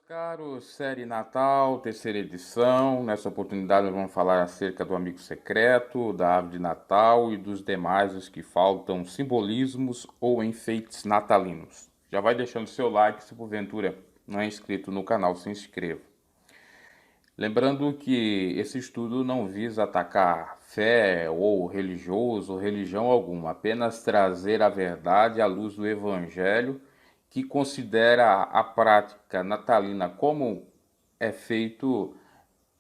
Caro, série Natal, terceira edição. Nessa oportunidade nós vamos falar acerca do amigo secreto, da árvore de Natal e dos demais os que faltam simbolismos ou enfeites natalinos. Já vai deixando seu like se porventura não é inscrito no canal, se inscreva. Lembrando que esse estudo não visa atacar fé ou religioso ou religião alguma, apenas trazer a verdade à luz do Evangelho, que considera a prática natalina como é feito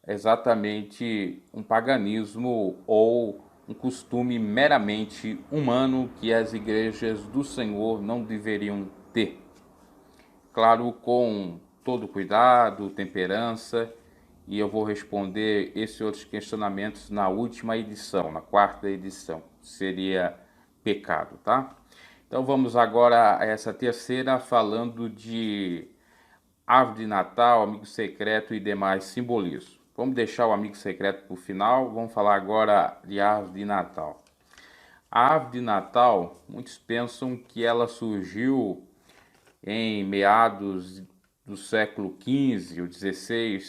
exatamente um paganismo ou um costume meramente humano que as igrejas do Senhor não deveriam ter. Claro, com todo cuidado, temperança, e eu vou responder esses outros questionamentos na última edição, na quarta edição. Seria pecado, tá? Então vamos agora a essa terceira, falando de árvore de Natal, amigo secreto e demais simbolismos. Vamos deixar o amigo secreto para o final, vamos falar agora de árvore de Natal. A árvore de Natal, muitos pensam que ela surgiu em meados do século XV ou XVI,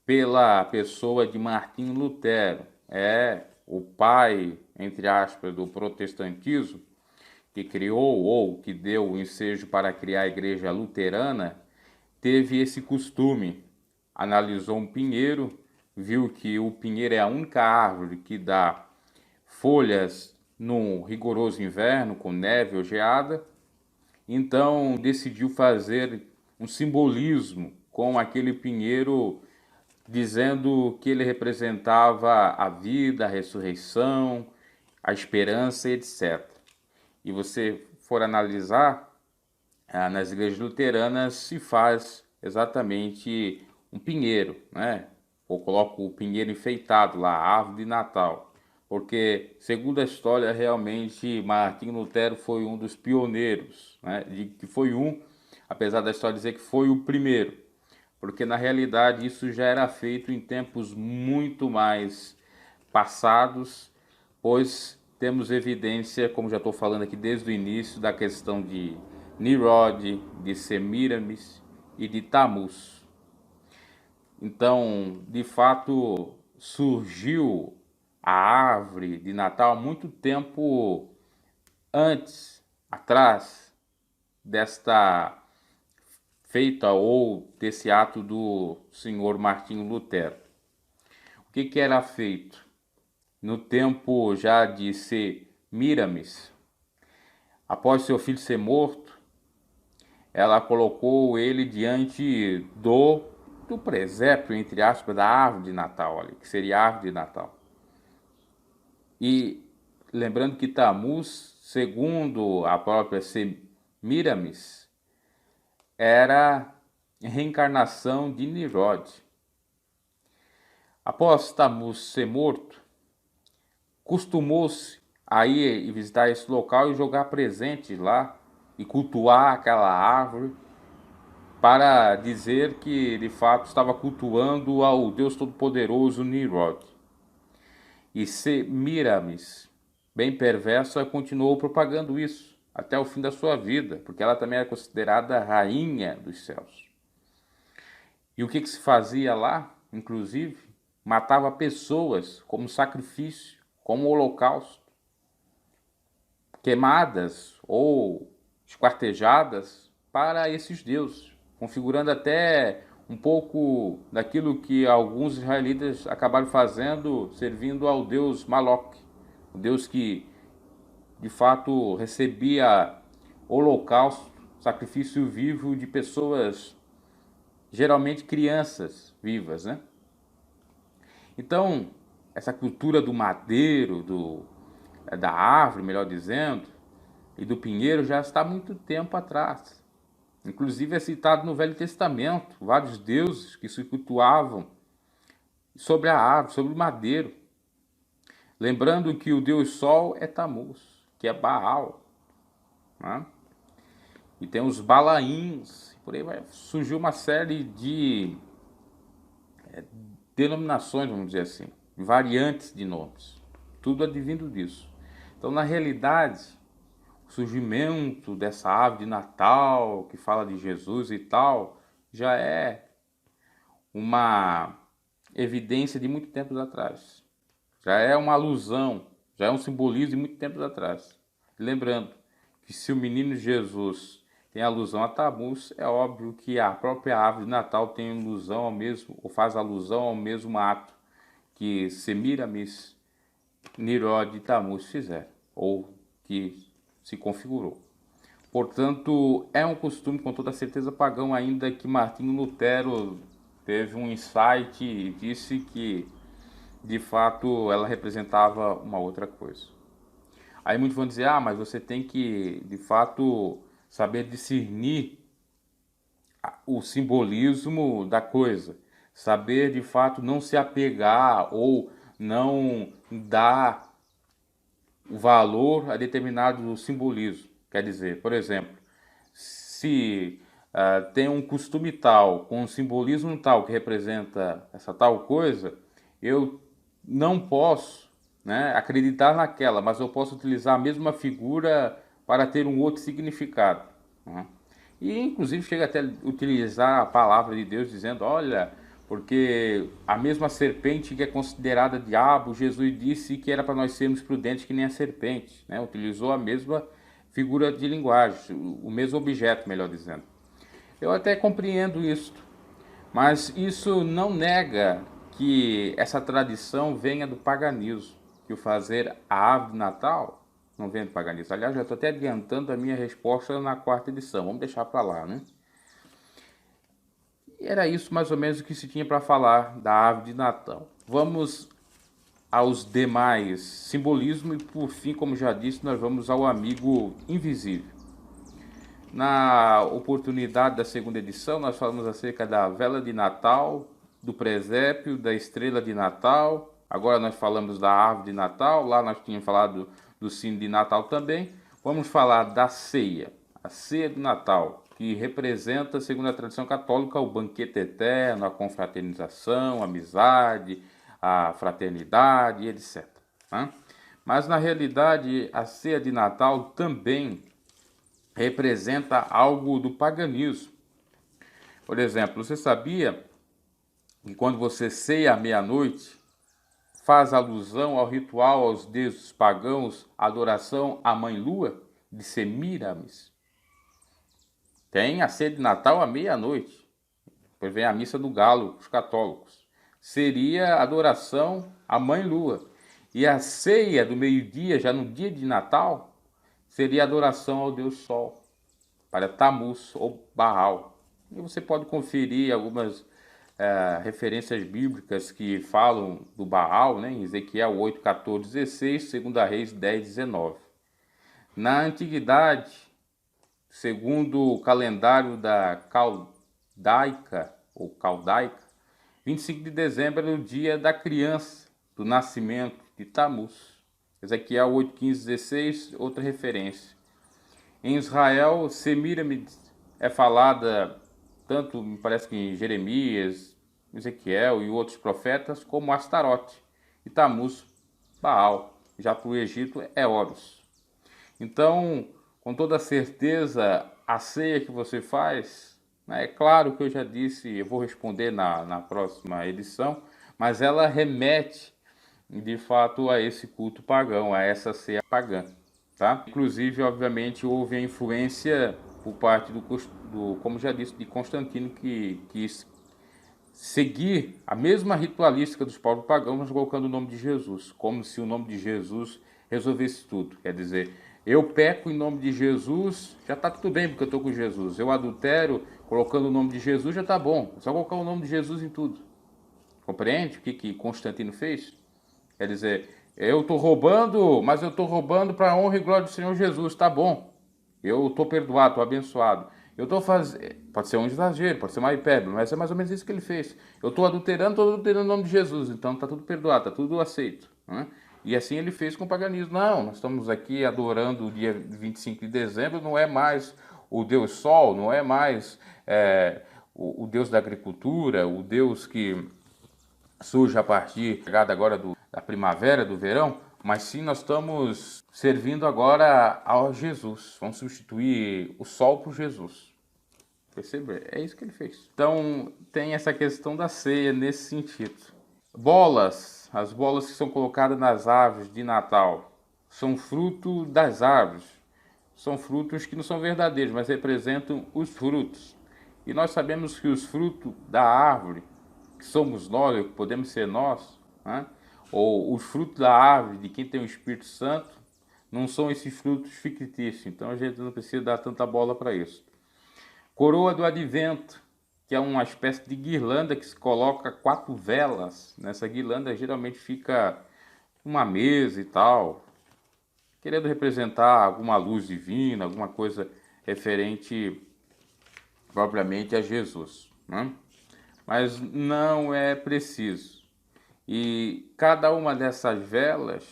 pela pessoa de Martinho Lutero. É o pai, entre aspas, do protestantismo, que criou ou que deu o ensejo para criar a igreja luterana, teve esse costume. Analisou um pinheiro, viu que o pinheiro é a única árvore que dá folhas no rigoroso inverno, com neve ou geada, então decidiu fazer um simbolismo com aquele pinheiro, dizendo que ele representava a vida, a ressurreição, a esperança, etc. E você for analisar, nas igrejas luteranas se faz exatamente um pinheiro, né? Ou coloca o pinheiro enfeitado lá, a árvore de Natal. Porque, segundo a história, realmente Martinho Lutero foi um dos pioneiros, né? Que foi apesar da história dizer que foi o primeiro, porque na realidade isso já era feito em tempos muito mais passados, pois temos evidência, como já estou falando aqui desde o início, da questão de Nimrod, de Semiramis e de Tammuz. Então, de fato, surgiu a árvore de Natal muito tempo antes, atrás desta feita ou desse ato do senhor Martinho Lutero. O que era feito? No tempo já de Semiramis, após seu filho ser morto, ela colocou ele diante do presépio, entre aspas, da árvore de Natal, olha, que seria a árvore de Natal. E lembrando que Tammuz, segundo a própria Semiramis, era reencarnação de Nimrod. Após Tammuz ser morto, costumou-se a ir e visitar esse local e jogar presentes lá e cultuar aquela árvore para dizer que de fato estava cultuando ao Deus Todo-Poderoso Nimrod. E Semiramis, bem perversa, continuou propagando isso até o fim da sua vida, porque ela também era considerada a rainha dos céus. E o que se fazia lá, inclusive, matava pessoas como sacrifício, como holocausto, queimadas ou esquartejadas para esses deuses, configurando até um pouco daquilo que alguns israelitas acabaram fazendo, servindo ao deus Moloch, o deus que de fato recebia holocausto, sacrifício vivo de pessoas, geralmente crianças vivas, né? Então, essa cultura do madeiro, da árvore, melhor dizendo, e do pinheiro já está há muito tempo atrás. Inclusive é citado no Velho Testamento vários deuses que se cultuavam sobre a árvore, sobre o madeiro. Lembrando que o deus Sol é Tammuz, que é Baal, né? E tem os Balaíns, por aí vai. Surgiu uma série de denominações, vamos dizer assim, variantes de nomes. Tudo advindo disso. Então, na realidade, o surgimento dessa ave de Natal, que fala de Jesus e tal, já é uma evidência de muito tempo atrás. Já é uma alusão, já é um simbolismo de muito tempo atrás. Lembrando que se o menino Jesus tem alusão a Tammuz, é óbvio que a própria árvore de Natal tem alusão ao mesmo, ou faz alusão ao mesmo ato que Semiramis, Nimrod e Tammuz fizeram, ou que se configurou. Portanto, é um costume com toda certeza pagão, ainda que Martinho Lutero teve um insight e disse que, de fato, ela representava uma outra coisa. Aí muitos vão dizer, mas você tem que, de fato, saber discernir o simbolismo da coisa. Saber, de fato, não se apegar ou não dar o valor a determinado simbolismo. Quer dizer, por exemplo, se tem um costume tal, com um simbolismo tal que representa essa tal coisa, eu não posso, né, acreditar naquela, mas eu posso utilizar a mesma figura para ter um outro significado. Né? E inclusive chega até a utilizar a palavra de Deus dizendo, olha, porque a mesma serpente que é considerada diabo, Jesus disse que era para nós sermos prudentes que nem a serpente, né? Utilizou a mesma figura de linguagem, o mesmo objeto, melhor dizendo. Eu até compreendo isso, mas isso não nega que essa tradição venha do paganismo, que o fazer a árvore de Natal não vem do paganismo. Aliás, já estou até adiantando a minha resposta na quarta edição, vamos deixar para lá, né? E era isso mais ou menos o que se tinha para falar da árvore de Natal. Vamos aos demais simbolismos e, por fim, como já disse, nós vamos ao amigo invisível. Na oportunidade da segunda edição, nós falamos acerca da vela de Natal, do presépio, da estrela de Natal. Agora nós falamos da árvore de Natal, lá nós tínhamos falado do sino de Natal também. Vamos falar da ceia, a ceia de Natal, que representa, segundo a tradição católica, o banquete eterno, a confraternização, a amizade, a fraternidade, etc. Mas, na realidade, a ceia de Natal também representa algo do paganismo. Por exemplo, você sabia que quando você ceia à meia-noite, faz alusão ao ritual aos deuses pagãos, a adoração à Mãe Lua, de Semiramis? Tem a ceia de Natal à meia-noite, depois vem a missa do galo, os católicos. Seria adoração à Mãe Lua. E a ceia do meio-dia, já no dia de Natal, seria adoração ao Deus Sol, para Tammuz ou Baal. E você pode conferir algumas referências bíblicas que falam do Baal, né, em Ezequiel 8, 14, 16, 2 Reis 10, 19. Na antiguidade, segundo o calendário da Caldaica, 25 de dezembro era o dia da criança, do nascimento de Tammuz. Ezequiel 8, 15, 16, outra referência. Em Israel, Semiramis é falada tanto, me parece que em Jeremias, Ezequiel e outros profetas, como Astarote, e Tammuz, Baal. Já para o Egito é Horus. Então, com toda certeza, a ceia que você faz, né, é claro que eu já disse, eu vou responder na próxima edição, mas ela remete, de fato, a esse culto pagão, a essa ceia pagã. Tá? Inclusive, obviamente, houve a influência por parte como já disse, de Constantino, que quis seguir a mesma ritualística dos povos pagãos, mas colocando o nome de Jesus, como se o nome de Jesus resolvesse tudo. Quer dizer, eu peco em nome de Jesus, já está tudo bem porque eu estou com Jesus. Eu adultero, colocando o nome de Jesus, já está bom. É só colocar o nome de Jesus em tudo. Compreende o que Constantino fez? Quer dizer, eu estou roubando, mas eu estou roubando para a honra e glória do Senhor Jesus, tá bom. Eu estou perdoado, estou abençoado. Eu estou fazendo, pode ser um exagero, pode ser uma hipérbole, mas é mais ou menos isso que ele fez. Eu estou adulterando o nome de Jesus, então está tudo perdoado, está tudo aceito. Né? E assim ele fez com o paganismo. Não, nós estamos aqui adorando o dia 25 de dezembro, não é mais o Deus Sol, não é mais o Deus da agricultura, o Deus que surge a partir agora da primavera, do verão, mas sim nós estamos servindo agora ao Jesus. Vamos substituir o sol por Jesus. Percebe? É isso que ele fez. Então, tem essa questão da ceia nesse sentido. Bolas, as bolas que são colocadas nas árvores de Natal, são fruto das árvores. São frutos que não são verdadeiros, mas representam os frutos. E nós sabemos que os frutos da árvore, que somos nós, ou que podemos ser nós, né? Ou os frutos da árvore de quem tem o Espírito Santo, não são esses frutos fictícios. Então a gente não precisa dar tanta bola para isso. Coroa do Advento, que é uma espécie de guirlanda que se coloca 4 velas. Nessa guirlanda geralmente fica uma mesa e tal, querendo representar alguma luz divina, alguma coisa referente propriamente a Jesus, né? Mas não é preciso. E cada uma dessas velas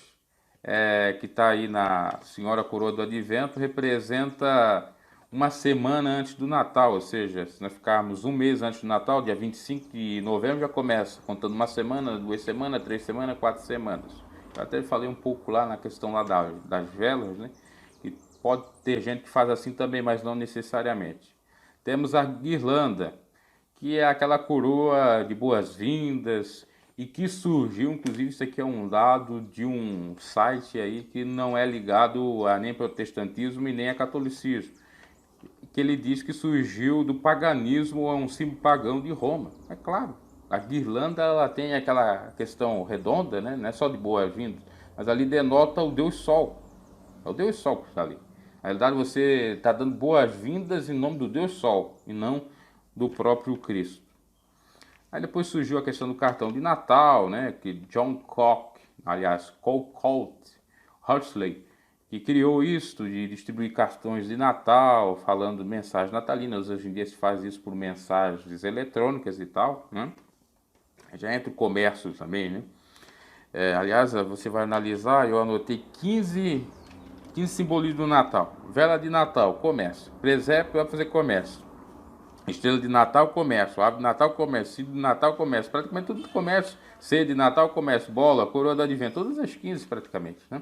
que está aí na Senhora Coroa do Advento representa uma semana antes do Natal, ou seja, se nós ficarmos um mês antes do Natal, dia 25 de novembro já começa, contando uma semana, 2 semanas, 3 semanas, 4 semanas. Eu até falei um pouco lá na questão lá das velas, né? Que pode ter gente que faz assim também, mas não necessariamente. Temos a guirlanda, que é aquela coroa de boas-vindas e que surgiu, inclusive isso aqui é um dado de um site aí que não é ligado a nem protestantismo e nem a catolicismo, que ele diz que surgiu do paganismo, é um símbolo pagão de Roma. É claro, a guirlanda ela tem aquela questão redonda, né? Não é só de boas-vindas, mas ali denota o Deus Sol. É o Deus Sol que está ali. Na realidade, você está dando boas-vindas em nome do Deus Sol e não do próprio Cristo. Aí depois surgiu a questão do cartão de Natal, né? Que John Koch, aliás, Colt Huxley, que criou isso de distribuir cartões de Natal, falando mensagens natalinas. Hoje em dia se faz isso por mensagens eletrônicas e tal, né? Já entra o comércio também, né? Aliás, você vai analisar, eu anotei 15 simbolismos do Natal. Vela de Natal, comércio. Presépio vai fazer comércio. Estrela de Natal, comércio. Ave de Natal, comércio. Cílio de Natal, comércio. Praticamente tudo comércio. Ceia de Natal, comércio. Bola, coroa do Advento. Todas as 15 praticamente, né?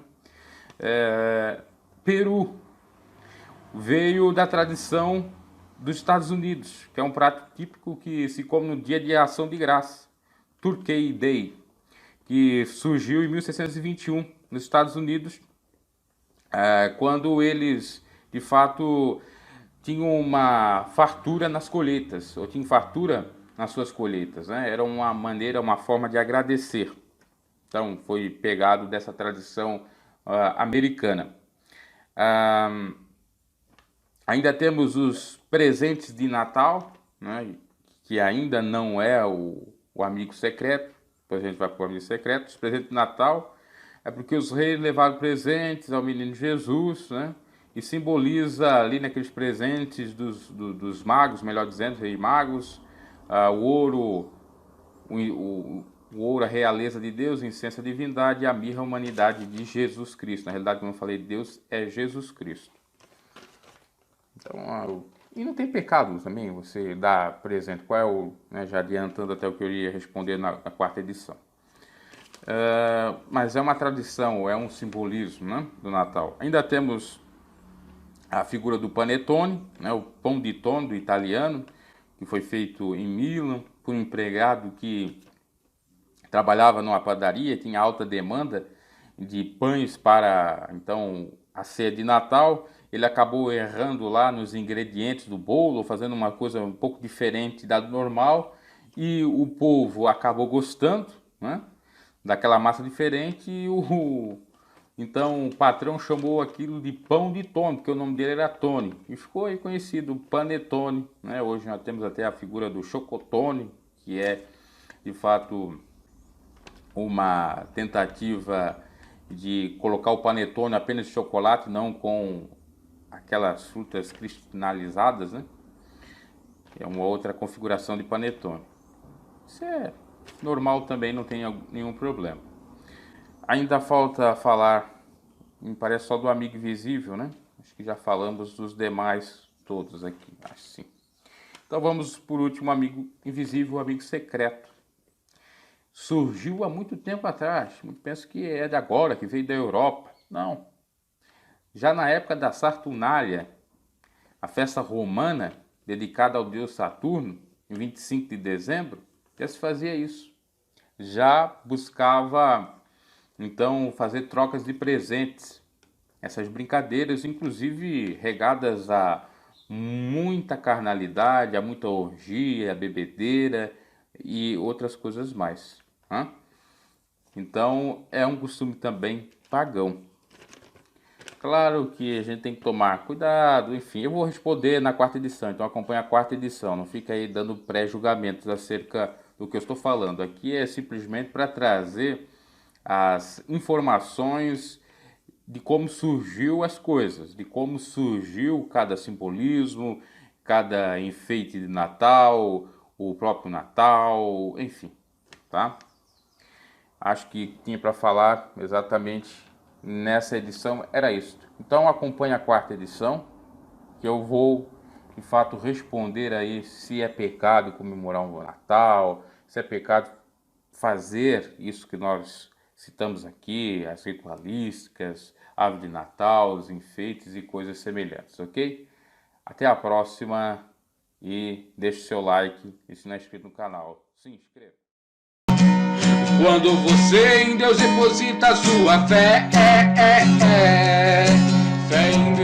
Peru veio da tradição dos Estados Unidos, que é um prato típico que se come no dia de ação de graça. Turkey Day, que surgiu em 1621 nos Estados Unidos, quando eles, de fato, tinham uma fartura nas colheitas, ou tinham fartura nas suas colheitas, né? Era uma maneira, uma forma de agradecer. Então, foi pegado dessa tradição americana. Ainda temos os presentes de Natal, né? Que ainda não é o amigo secreto, depois a gente vai para o amigo secreto. Os presentes de Natal é porque os reis levaram presentes ao menino Jesus, né? E simboliza ali naqueles presentes dos magos, melhor dizendo, reis magos, o ouro, o ouro, a realeza de Deus, o incenso, a divindade e a mirra, a humanidade de Jesus Cristo. Na realidade, como eu falei, Deus é Jesus Cristo. Então, e não tem pecado também você dar presente. Qual é o, né, já adiantando até o que eu ia responder na quarta edição. Mas é uma tradição, é um simbolismo, né, do Natal. Ainda temos a figura do panetone, né, o pão di tonno do italiano, que foi feito em Milão por um empregado que trabalhava numa padaria, tinha alta demanda de pães para então a ceia de Natal. Ele acabou errando lá nos ingredientes do bolo, fazendo uma coisa um pouco diferente da normal, e o povo acabou gostando, né, daquela massa diferente, e então o patrão chamou aquilo de pão de Tony, porque o nome dele era Tony, e ficou aí conhecido, panetone, né? Hoje nós temos até a figura do chocotone, que é de fato uma tentativa de colocar o panetone apenas de chocolate, não com aquelas frutas cristalizadas, né? É uma outra configuração de panetone. Isso é normal também, não tem nenhum problema. Ainda falta falar, me parece só do amigo invisível, né? Acho que já falamos dos demais todos aqui, acho sim. Então vamos por último, amigo invisível, o amigo secreto. Surgiu há muito tempo atrás, penso que é de agora, que veio da Europa. Não. Já na época da Saturnália, a festa romana, dedicada ao deus Saturno, em 25 de dezembro, já se fazia isso. Já buscava, então, fazer trocas de presentes. Essas brincadeiras, inclusive, regadas a muita carnalidade, a muita orgia, a bebedeira e outras coisas mais. Né? Então, é um costume também pagão. Claro que a gente tem que tomar cuidado, enfim, eu vou responder na quarta edição, então acompanha a quarta edição, não fica aí dando pré-julgamentos acerca do que eu estou falando. Aqui é simplesmente para trazer as informações de como surgiu as coisas, de como surgiu cada simbolismo, cada enfeite de Natal, o próprio Natal, enfim, tá? Acho que tinha para falar exatamente nessa edição, era isso. Então acompanhe a quarta edição, que eu vou, de fato, responder aí se é pecado comemorar um Natal, se é pecado fazer isso que nós citamos aqui, as ritualísticas, árvore de Natal, os enfeites e coisas semelhantes, ok? Até a próxima e deixe seu like e se não é inscrito no canal, se inscreva. Quando você em Deus deposita sua fé, fé em